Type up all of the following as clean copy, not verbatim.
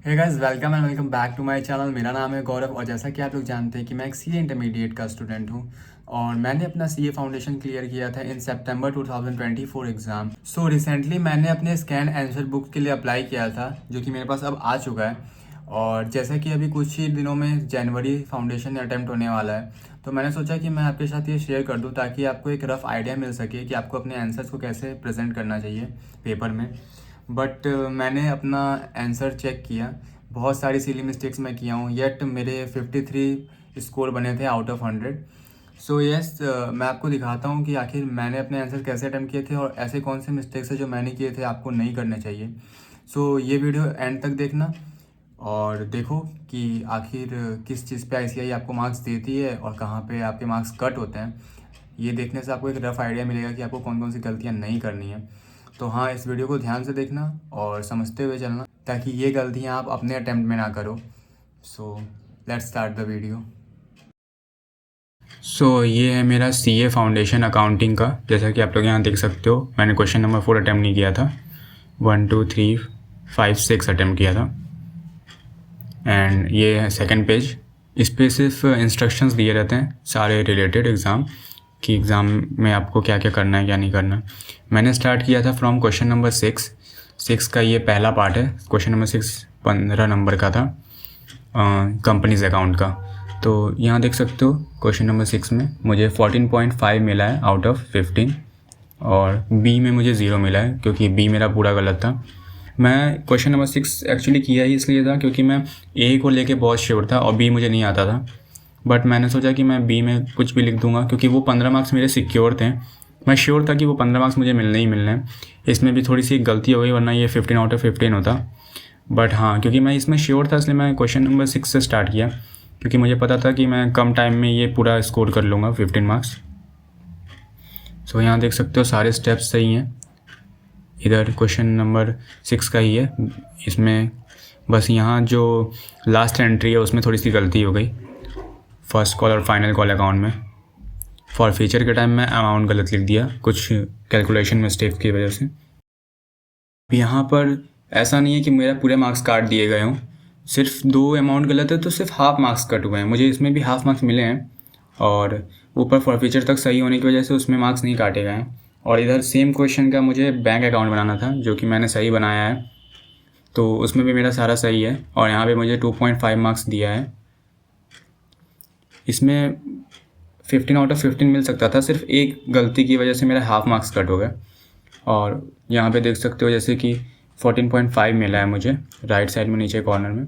Hey guys, welcome and welcome back to my channel. मेरा नाम है गौरव और जैसा कि आप लोग जानते हैं कि मैं एक सीए इंटरमीडिएट का स्टूडेंट हूं और मैंने अपना सीए फाउंडेशन क्लियर किया था इन सितंबर 2024 एग्ज़ाम। सो रिसेंटली मैंने अपने स्कैन आंसर बुक के लिए अप्लाई किया था जो कि मेरे पास अब आ चुका है। और जैसा कि अभी कुछ ही दिनों में जनवरी फाउंडेशन अटैम्प्ट होने वाला है, तो मैंने सोचा कि मैं आपके साथ ये शेयर कर दूं ताकि आपको एक रफ़ आइडिया मिल सके कि आपको अपने आंसर्स को कैसे प्रेजेंट करना चाहिए पेपर में। बट मैंने अपना आंसर चेक किया, बहुत सारी सिली मिस्टेक्स मैं किया हूँ, येट मेरे 53 स्कोर बने थे आउट ऑफ 100। सो यस, मैं आपको दिखाता हूँ कि आखिर मैंने अपने आंसर कैसे अटैम्प्ट किए थे और ऐसे कौन से मिस्टेक्स है जो मैंने किए थे आपको नहीं करने चाहिए। सो ये वीडियो एंड तक देखना और देखो कि आखिर किस चीज़ पे आईसीएआई आपको मार्क्स देती है और कहाँ पे आपके मार्क्स कट होते हैं। ये देखने से आपको एक रफ़ आइडिया मिलेगा कि आपको कौन कौन सी गलतियाँ नहीं करनी है। तो हाँ, इस वीडियो को ध्यान से देखना और समझते हुए चलना ताकि ये गलतियाँ आप अपने अटैम्प्ट में ना करो। So let's start the video. So ये है मेरा सीए फाउंडेशन अकाउंटिंग का। जैसा कि आप लोग यहाँ देख सकते हो, मैंने क्वेश्चन नंबर 4 अटैम्प्ट नहीं किया था, 1 2 3 5 6 अटैम्प्ट किया था। एंड ये है सेकंड पेज। इस पे सिर्फ इंस्ट्रक्शंस दिए रहते हैं सारे रिलेटेड एग्ज़ाम कि एग्ज़ाम में आपको क्या क्या करना है क्या नहीं करना। मैंने स्टार्ट किया था फ्रॉम क्वेश्चन नंबर 6 का ये पहला पार्ट है। क्वेश्चन नंबर 6 15 नंबर का था, कंपनीज अकाउंट का। तो यहाँ देख सकते हो क्वेश्चन नंबर 6 में मुझे 14.5 मिला है आउट ऑफ 15 और बी में मुझे 0 मिला है क्योंकि बी मेरा पूरा गलत था। मैं क्वेश्चन नंबर 6 एक्चुअली किया ही इसलिए था क्योंकि मैं ए को लेके बहुत श्योर था और बी मुझे नहीं आता था। बट मैंने सोचा कि मैं बी में कुछ भी लिख दूंगा क्योंकि वो 15 मार्क्स मेरे सिक्योर थे। मैं श्योर था कि वो 15 मार्क्स मुझे मिलने ही मिलने हैं। इसमें भी थोड़ी सी गलती हो गई वरना ये 15 आउट ऑफ 15 होता। बट हाँ, क्योंकि मैं इसमें श्योर था इसलिए मैं क्वेश्चन नंबर 6 से स्टार्ट किया क्योंकि मुझे पता था कि मैं कम टाइम में ये पूरा स्कोर कर लूँगा 15 मार्क्स। सो यहाँ देख सकते हो सारे स्टेप्स सही हैं। इधर क्वेश्चन नंबर 6 का ही है, इसमें बस यहाँ जो लास्ट एंट्री है उसमें थोड़ी सी गलती हो गई, फर्स्ट कॉल और फाइनल कॉल अकाउंट में। फॉर फीचर के टाइम में अमाउंट गलत लिख दिया कुछ कैलकुलेशन मिस्टेक्स की वजह से। यहाँ पर ऐसा नहीं है कि मेरा पूरे मार्क्स काट दिए गए हों, सिर्फ 2 अमाउंट गलत है तो सिर्फ हाफ मार्क्स कट हुए हैं। मुझे इसमें भी हाफ मार्क्स मिले हैं और ऊपर फॉर फीचर तक सही होने की वजह से उसमें मार्क्स नहीं काटे गए हैं। और इधर सेम क्वेश्चन का मुझे बैंक अकाउंट बनाना था जो कि मैंने सही बनाया है, तो उसमें भी मेरा सारा सही है और यहाँ पे मुझे 2.5 मार्क्स दिया है। इसमें 15 आउट ऑफ 15 मिल सकता था, सिर्फ एक गलती की वजह से मेरा हाफ मार्क्स कट हो गए। और यहाँ पे देख सकते हो जैसे कि 14.5 मिला है मुझे राइट साइड में नीचे कॉर्नर में।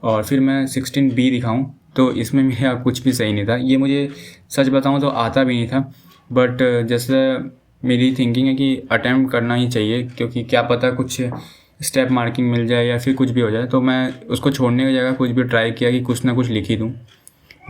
और फिर मैं 16B दिखाऊं तो इसमें मेरा कुछ भी सही नहीं था। ये मुझे सच बताऊं तो आता भी नहीं था, बट जैसे मेरी थिंकिंग है कि अटैम्प्ट करना ही चाहिए क्योंकि क्या पता कुछ स्टेप मार्किंग मिल जाए या फिर कुछ भी हो जाए। तो मैं उसको छोड़ने की जगह कुछ भी ट्राई किया कि कुछ ना कुछ लिख ही दूँ,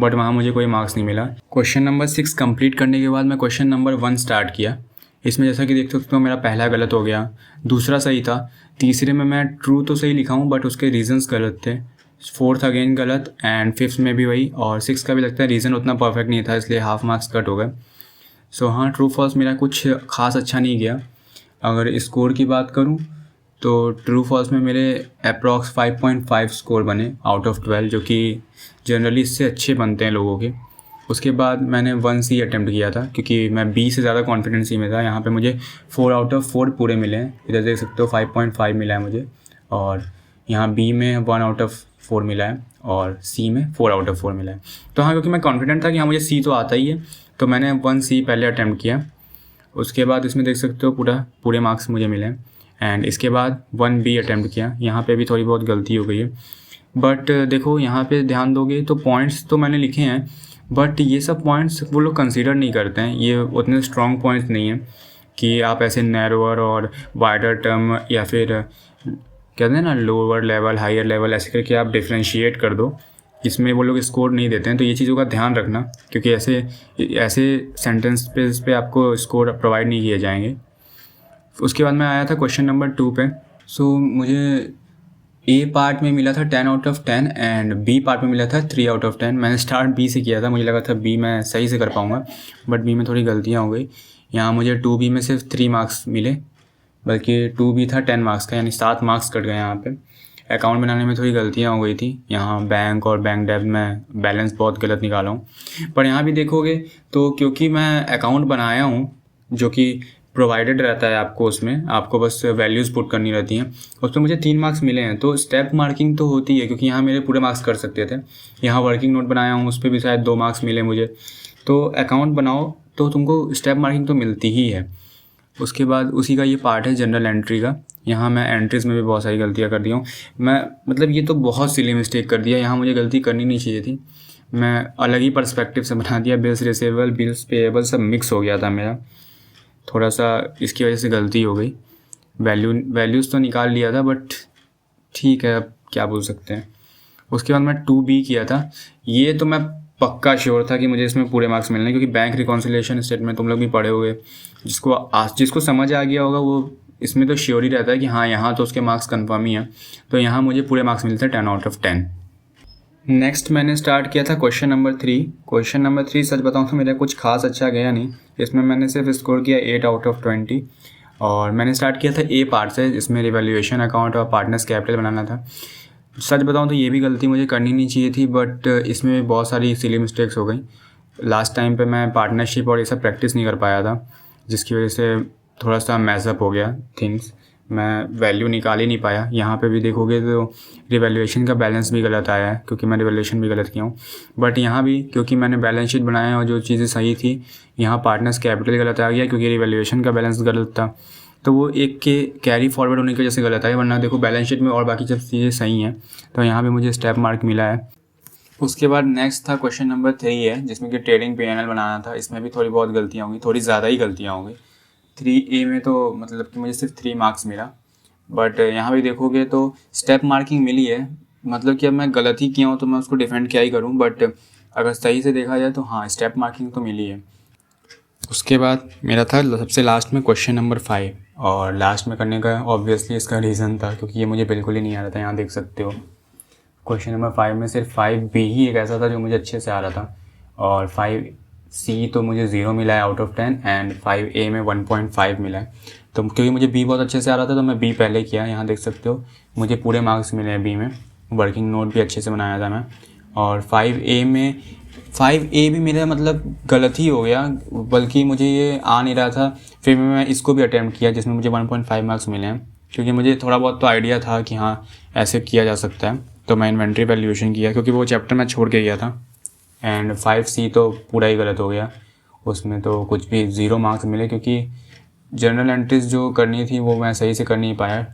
बट वहाँ मुझे कोई मार्क्स नहीं मिला। क्वेश्चन नंबर 6 कंप्लीट करने के बाद मैं क्वेश्चन नंबर 1 स्टार्ट किया। इसमें जैसा कि देख सकते हो मेरा पहला गलत हो गया, दूसरा सही था, तीसरे में मैं ट्रू तो सही लिखा हूँ बट उसके रीजंस गलत थे, फोर्थ अगेन गलत एंड फिफ्थ में भी वही, और 6 का भी लगता है रीज़न उतना परफेक्ट नहीं था इसलिए हाफ मार्क्स कट हो गए। सो हाँ, ट्रू फॉल्स मेरा कुछ खास अच्छा नहीं गया। अगर स्कोर की बात करूँ तो ट्रू फॉल्स में मेरे अप्रॉक्स 5.5 स्कोर बने आउट ऑफ 12, जो कि जनरली इससे अच्छे बनते हैं लोगों के। उसके बाद मैंने 1C अटैम्प्ट किया था क्योंकि मैं B से ज़्यादा कॉन्फिडेंस ही में था। यहाँ पे मुझे 4 आउट ऑफ 4 पूरे मिले हैं। इधर देख सकते हो 5.5 मिला है मुझे, और यहाँ B में 1 आउट ऑफ 4 मिला है और C में 4 आउट ऑफ 4 मिला है। तो हाँ, क्योंकि मैं कॉन्फिडेंट था कि हाँ मुझे C तो आता ही है, तो मैंने 1C पहले अटैम्प्ट किया। उसके बाद इसमें देख सकते हो पूरे मार्क्स मुझे मिले एंड इसके बाद 1B अटैम्प्ट किया। यहाँ पे भी थोड़ी बहुत गलती हो गई है, बट देखो यहाँ पे ध्यान दोगे तो पॉइंट्स तो मैंने लिखे हैं, बट ये सब पॉइंट्स वो लोग कंसीडर नहीं करते हैं। ये उतने स्ट्रॉन्ग पॉइंट्स नहीं हैं कि आप ऐसे नैरोअर और वाइडर टर्म या फिर कहते हैं ना लोअर लेवल हायर लेवल ऐसे करके आप डिफ्रेंशिएट कर दो, इसमें वो लोग स्कोर नहीं देते हैं। तो ये चीज़ों का ध्यान रखना क्योंकि ऐसे ऐसे सेंटेंस पे आपको स्कोर प्रोवाइड नहीं किए जाएंगे। उसके बाद मैं आया था क्वेश्चन नंबर 2 पे। सो मुझे ए पार्ट में मिला था 10 out of 10 and B part में मिला था 3 आउट ऑफ 10। मैंने स्टार्ट बी से किया था, मुझे लगा था बी मैं सही से कर पाऊँगा, बट बी में थोड़ी गलतियाँ हो गई। यहाँ मुझे 2B में सिर्फ 3 मार्क्स मिले, बल्कि 2B था 10 मार्क्स का, यानी 7 मार्क्स कट गए यहाँ पे। अकाउंट बनाने में थोड़ी गलतियाँ हो गई थी। यहाँ बैंक और बैंक डेब्ट में बैलेंस बहुत गलत निकाला हूँ। पर यहाँ भी देखोगे तो क्योंकि मैं अकाउंट बनाया हूँ जो कि प्रोवाइडेड रहता है आपको, उसमें आपको बस वैल्यूज़ पुट करनी रहती हैं, उसमें मुझे 3 मार्क्स मिले हैं। तो स्टेप मार्किंग तो होती है क्योंकि यहाँ मेरे पूरे मार्क्स कर सकते थे। यहाँ वर्किंग नोट बनाया हूँ, उस पर भी शायद 2 मार्क्स मिले मुझे। तो अकाउंट बनाओ तो तुमको स्टेप मार्किंग तो मिलती ही है। उसके बाद उसी का ये पार्ट है जनरल एंट्री का। यहाँ मैं एंट्रीज़ में भी बहुत सारी गलतियाँ कर दिया हूँ। मैं मतलब ये तो बहुत सिली मिस्टेक कर दिया, यहाँ मुझे गलती करनी नहीं चाहिए थी। मैं अलग ही पर्सपेक्टिव से बना दिया, बिल्स रिसीवेबल बिल्स पेएबल सब मिक्स हो गया था मेरा, थोड़ा सा इसकी वजह से गलती हो गई। वैल्यूज़ तो निकाल लिया था बट ठीक है, अब क्या बोल सकते हैं। उसके बाद मैं 2B किया था। ये तो मैं पक्का श्योर था कि मुझे इसमें पूरे मार्क्स मिलने, क्योंकि बैंक रिकॉन्सिलेशन स्टेटमेंट तुम लोग भी पढ़े होंगे। जिसको समझ आ गया होगा वो इसमें तो श्योर ही रहता है कि हाँ यहाँ तो उसके मार्क्स कन्फर्म ही हैं। तो यहाँ मुझे पूरे मार्क्स मिलते हैं 10 आउट ऑफ 10। नेक्स्ट मैंने स्टार्ट किया था क्वेश्चन नंबर 3। क्वेश्चन नंबर 3 सच बताऊँ तो मेरा कुछ खास अच्छा गया नहीं। इसमें मैंने सिर्फ स्कोर किया 8 आउट ऑफ 20। और मैंने स्टार्ट किया था ए पार्ट से, इसमें रिवैल्यूएशन अकाउंट और पार्टनर्स कैपिटल बनाना था। सच बताऊँ तो ये भी गलती मुझे करनी नहीं चाहिए थी, बट इसमें बहुत सारी सिली मिस्टेक्स हो गई। लास्ट टाइम पे मैं पार्टनरशिप और ये सब प्रैक्टिस नहीं कर पाया था, जिसकी वजह से थोड़ा सा मैसअप हो गया थिंग्स। मैं वैल्यू निकाल ही नहीं पाया। यहाँ पे भी देखोगे तो रिवैल्यूएशन का बैलेंस भी गलत आया है, क्योंकि मैं रिवैल्यूएशन भी गलत किया हूँ। बट यहाँ भी क्योंकि मैंने बैलेंस शीट बनाया और जो चीज़ें सही थी, यहाँ पार्टनर्स कैपिटल गलत आ गया क्योंकि रिवैल्यूएशन का बैलेंस गलत था। तो वो एक के कैरी फॉरवर्ड होने की वजह से गलत आया, वरना देखो बैलेंस शीट में और बाकी सब चीज़ें सही हैं। तो यहाँ पे मुझे स्टेप मार्क मिला है। उसके बाद नेक्स्ट था क्वेश्चन नंबर 3 है, जिसमें कि ट्रेडिंग P&L बनाना था। इसमें भी थोड़ी बहुत गलतियाँ होंगी, थोड़ी ज़्यादा ही गलतियाँ होंगी। 3A में तो मतलब कि मुझे सिर्फ 3 मार्क्स मिला। बट यहाँ भी देखोगे तो स्टेप मार्किंग मिली है। मतलब कि अब मैं गलत ही किया हूँ तो मैं उसको डिफेंड क्या ही करूँ, बट अगर सही से देखा जाए तो हाँ स्टेप मार्किंग तो मिली है। उसके बाद मेरा था सबसे लास्ट में क्वेश्चन नंबर 5, और लास्ट में करने का ऑब्वियसली इसका रीज़न था क्योंकि ये मुझे बिल्कुल ही नहीं आ रहा था। यहाँ देख सकते हो क्वेश्चन नंबर 5 में सिर्फ 5B ही एक ऐसा था जो मुझे अच्छे से आ रहा था, और 5C तो मुझे 0 मिला है आउट ऑफ 10 एंड 5A में 1.5 मिला है। तो क्योंकि मुझे B बहुत अच्छे से आ रहा था तो मैं B पहले किया। यहाँ देख सकते हो मुझे पूरे मार्क्स मिले हैं B में। वर्किंग नोट भी अच्छे से बनाया था मैं। और 5A भी मेरा मतलब गलत ही हो गया, बल्कि मुझे ये आ नहीं रहा था। फिर मैं इसको भी अटैम्प्ट किया जिसमें मुझे 1.5 मार्क्स मिले हैं, क्योंकि मुझे थोड़ा बहुत तो आइडिया था कि हाँ ऐसे किया जा सकता है। तो मैं इन्वेंट्री वैल्यूएशन किया क्योंकि वो चैप्टर मैं छोड़ के गया था। एंड 5C तो पूरा ही गलत हो गया, उसमें तो कुछ भी 0 मार्क्स मिले क्योंकि जनरल एंट्रीज जो करनी थी वो मैं सही से कर नहीं पाया।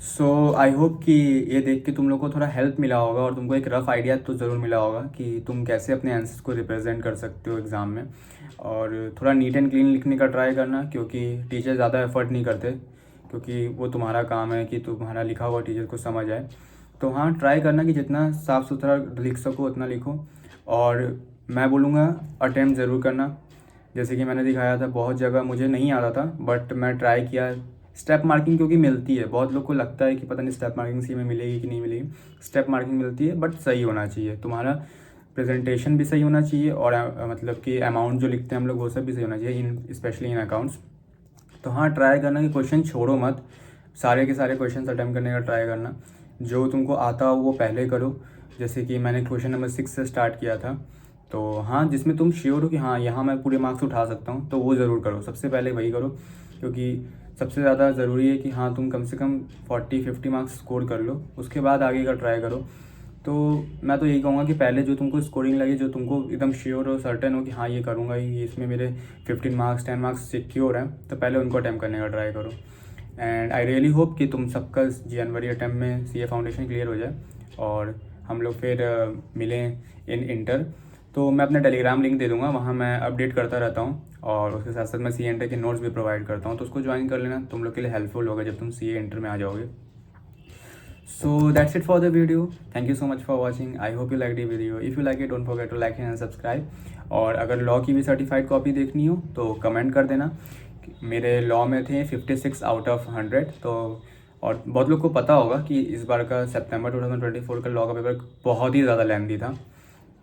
सो आई होप कि ये देख के तुम लोग को थोड़ा हेल्प मिला होगा और तुमको एक रफ़ आइडिया तो ज़रूर मिला होगा कि तुम कैसे अपने आंसर्स को रिप्रेजेंट कर सकते हो एग्ज़ाम में। और थोड़ा नीट एंड क्लीन लिखने का ट्राई करना, क्योंकि टीचर ज़्यादा एफर्ट नहीं करते, क्योंकि वो तुम्हारा काम है कि तुम्हारा लिखा हुआ टीचर को समझ आए। तो हाँ ट्राई करना कि जितना साफ़ सुथरा लिख सको उतना लिखो। और मैं बोलूँगा अटैम्प्ट ज़रूर करना। जैसे कि मैंने दिखाया था बहुत जगह मुझे नहीं आ रहा था, बट मैं ट्राई किया। स्टेप मार्किंग क्योंकि मिलती है, बहुत लोग को लगता है कि पता नहीं स्टेप मार्किंग सी में मिलेगी कि नहीं मिलेगी। स्टेप मार्किंग मिलती है, बट सही होना चाहिए तुम्हारा। प्रेजेंटेशन भी सही होना चाहिए और मतलब कि अमाउंट जो लिखते हैं हम लोग वो सब भी सही होना चाहिए, स्पेशली इन अकाउंट्स। तो हाँ ट्राई करना कि क्वेश्चन छोड़ो मत, सारे के सारे क्वेश्चन अटैम्प्ट करने का ट्राई करना। जो तुमको आता हो वो पहले करो। जैसे कि मैंने क्वेश्चन नंबर 6 से स्टार्ट किया था। तो हाँ जिसमें तुम श्योर हो कि हाँ यहाँ मैं पूरे मार्क्स उठा सकता हूँ तो वो ज़रूर करो, सबसे पहले वही करो। क्योंकि सबसे ज़्यादा ज़रूरी है कि हाँ तुम कम से कम 40-50 मार्क्स स्कोर कर लो, उसके बाद आगे का ट्राई करो। तो मैं तो यही कहूँगा कि पहले जो तुमको स्कोरिंग लगे, जो तुमको एकदम श्योर हो, सर्टेन हो कि हाँ ये करूँगा, ये इसमें मेरे 15 मार्क्स 10 मार्क्स सिक्योर हैं, तो पहले उनको अटैम्प्ट करने का ट्राई करो। एंड आई रियली होप कि तुम सबका जनवरी अटैम्प्ट में CA फाउंडेशन क्लियर हो जाए और हम लोग फिर मिलें इन इंटर। तो मैं अपना टेलीग्राम लिंक दे दूँगा, वहाँ मैं अपडेट करता रहता हूँ और उसके साथ साथ मैं CA इंटर के नोट्स भी प्रोवाइड करता हूँ, तो उसको ज्वाइन कर लेना, तुम लोग के लिए हेल्पफुल होगा जब तुम CA इंटर में आ जाओगे। So that's it for the video. Thank you so much for watching. I hope you liked the video. If you like it, don't forget to like and subscribe. और अगर law की भी certified copy देखनी हो तो comment कर देना। मेरे लॉ में थे 56 आउट ऑफ 100। तो और बहुत लोग को पता होगा कि इस बार का सितंबर 2024 का लॉ का पेपर बहुत ही ज़्यादा लेंथी था।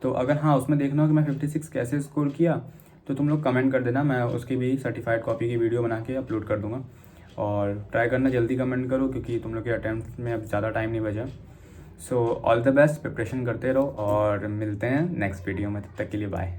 तो अगर हाँ उसमें देखना हो कि मैं 56 कैसे स्कोर किया तो तुम लोग कमेंट कर देना, मैं उसकी भी सर्टिफाइड कॉपी की वीडियो बना के अपलोड कर दूँगा। और ट्राई करना, जल्दी कमेंट करो क्योंकि तुम लोग के अटैम्प्ट में अब ज़्यादा टाइम नहीं बचा। So all the best, preparation करते रहो और मिलते हैं नेक्स्ट वीडियो में, तब तक के लिए बाय।